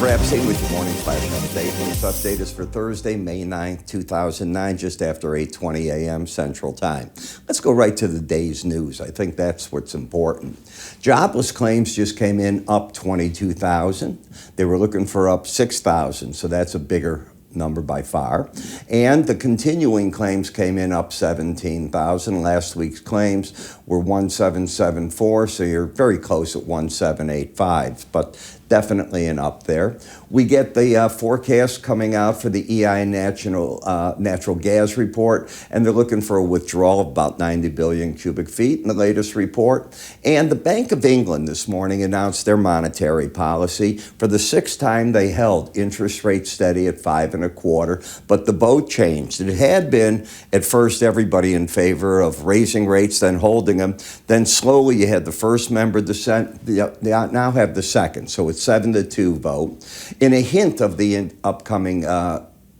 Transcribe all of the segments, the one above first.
Epstein with your morning flash update. This update is for Thursday, May 9th, 2009, just after 8:20 a.m. Central Time. Let's go right to the day's news. I think that's what's important. Jobless claims just came in up 22,000. They were looking for up 6,000, so that's a bigger number by far. And the continuing claims came in up 17,000. Last week's claims were 1774, so you're very close at 1785, but definitely an up there. We get the forecast coming out for the EI natural gas report, and they're looking for a withdrawal of about 90 billion cubic feet in the latest report. And the Bank of England this morning announced their monetary policy. For the sixth time, they held interest rates steady at 5.25, but the boat changed. It had been, at first, everybody in favor of raising rates, then holding them. Then slowly you had the first member dissent. They now have the second, so it's 7-2 vote. In a hint of the upcoming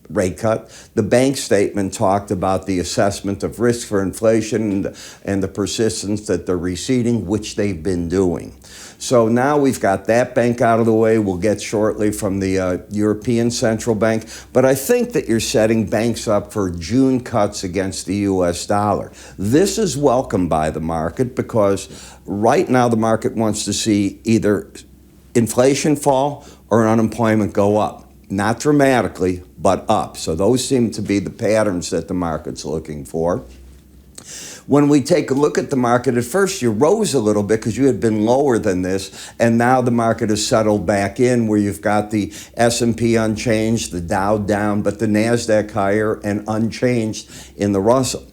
rate cut, the bank statement talked about the assessment of risk for inflation and the persistence that they're receding, which they've been doing. So now we've got that bank out of the way. We'll get shortly from the European Central Bank. But I think that you're setting banks up for June cuts against the U.S. dollar. This is welcome by the market because right now the market wants to see either inflation fall or unemployment go up. Not dramatically, but up. So those seem to be the patterns that the market's looking for. When we take a look at the market, at first you rose a little bit because you had been lower than this, and now the market has settled back in where you've got the S&P unchanged, the Dow down, but the NASDAQ higher and unchanged in the Russell.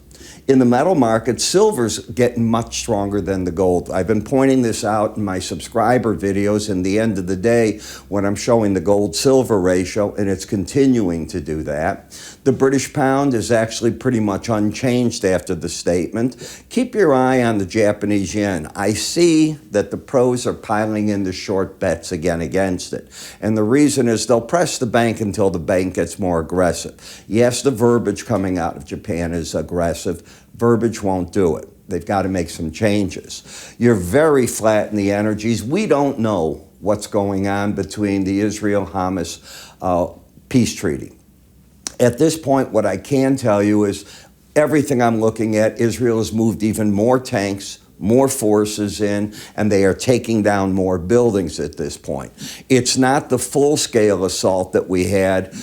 In the metal market, silver's getting much stronger than the gold. I've been pointing this out in my subscriber videos in the end of the day when I'm showing the gold-silver ratio, and it's continuing to do that. The British pound is actually pretty much unchanged after the statement. Keep your eye on the Japanese yen. I see that the pros are piling in the short bets again against it. And the reason is they'll press the bank until the bank gets more aggressive. Yes, the verbiage coming out of Japan is aggressive. Verbiage won't do it. They've got to make some changes. You're very flat in the energies. We don't know what's going on between the Israel-Hamas peace treaty. At this point, what I can tell you is everything I'm looking at, Israel has moved even more tanks, more forces in, and they are taking down more buildings at this point. It's not the full-scale assault that we had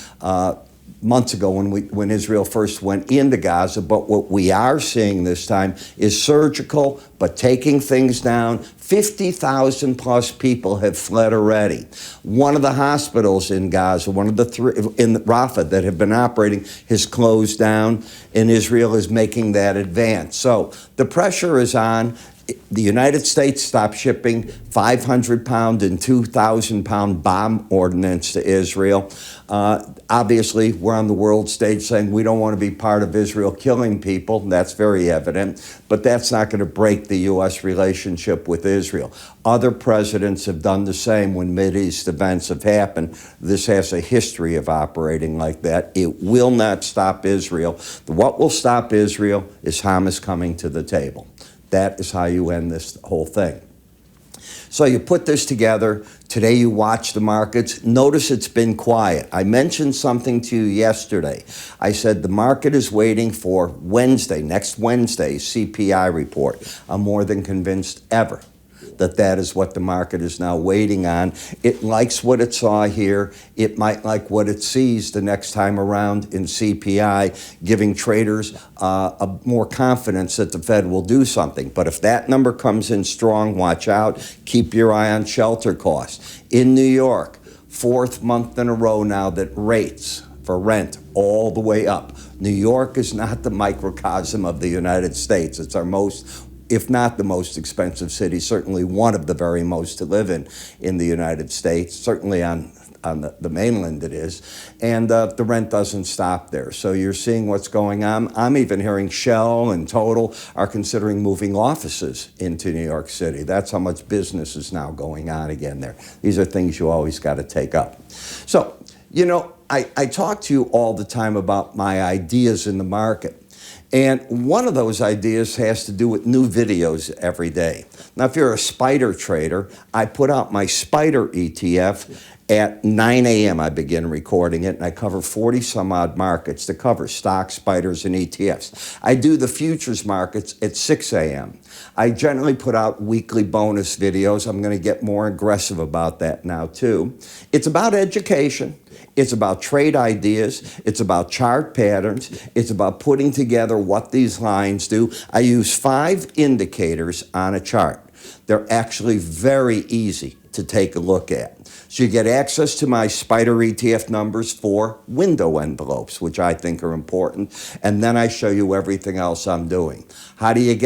months ago when Israel first went into Gaza, but what we are seeing this time is surgical, but taking things down. 50,000 plus people have fled already. One of the hospitals in Gaza, one of the three in Rafah that have been operating, has closed down, and Israel is making that advance. So the pressure is on. The United States stopped shipping 500-pound and 2,000-pound bomb ordnance to Israel. Obviously, we're on the world stage saying we don't want to be part of Israel killing people. That's very evident. But that's not going to break the U.S. relationship with Israel. Other presidents have done the same when Mideast events have happened. This has a history of operating like that. It will not stop Israel. What will stop Israel is Hamas coming to the table. That is how you end this whole thing. So you put this together. Today you watch the markets. Notice it's been quiet. I mentioned something to you yesterday. I said the market is waiting for next Wednesday's CPI report. I'm more than convinced ever that is what the market is now waiting on. It likes what it saw here. It might like what it sees the next time around in CPI, giving traders more confidence that the Fed will do something. But if that number comes in strong, watch out. Keep your eye on shelter costs. In New York, fourth month in a row now that rates for rent all the way up. New York is not the microcosm of the United States. It's our most, if not the most expensive city, certainly one of the very most to live in the United States, certainly on the mainland it is, and the rent doesn't stop there. So you're seeing what's going on. I'm even hearing Shell and Total are considering moving offices into New York City. That's how much business is now going on again there. These are things you always got to take up. So, you know, I talk to you all the time about my ideas in the market. And one of those ideas has to do with new videos every day. Now, if you're a spider trader, I put out my spider ETF at 9 a.m. I begin recording it, and I cover 40 some odd markets to cover stocks, spiders, and ETFs. I do the futures markets at 6 a.m. I generally put out weekly bonus videos. I'm going to get more aggressive about that now, too. It's about education. It's about trade ideas. It's about chart patterns. It's about putting together what these lines do. I use 5 indicators on a chart. They're actually very easy to take a look at. So you get access to my spider ETF numbers for window envelopes, which I think are important. And then I show you everything else I'm doing. How do you get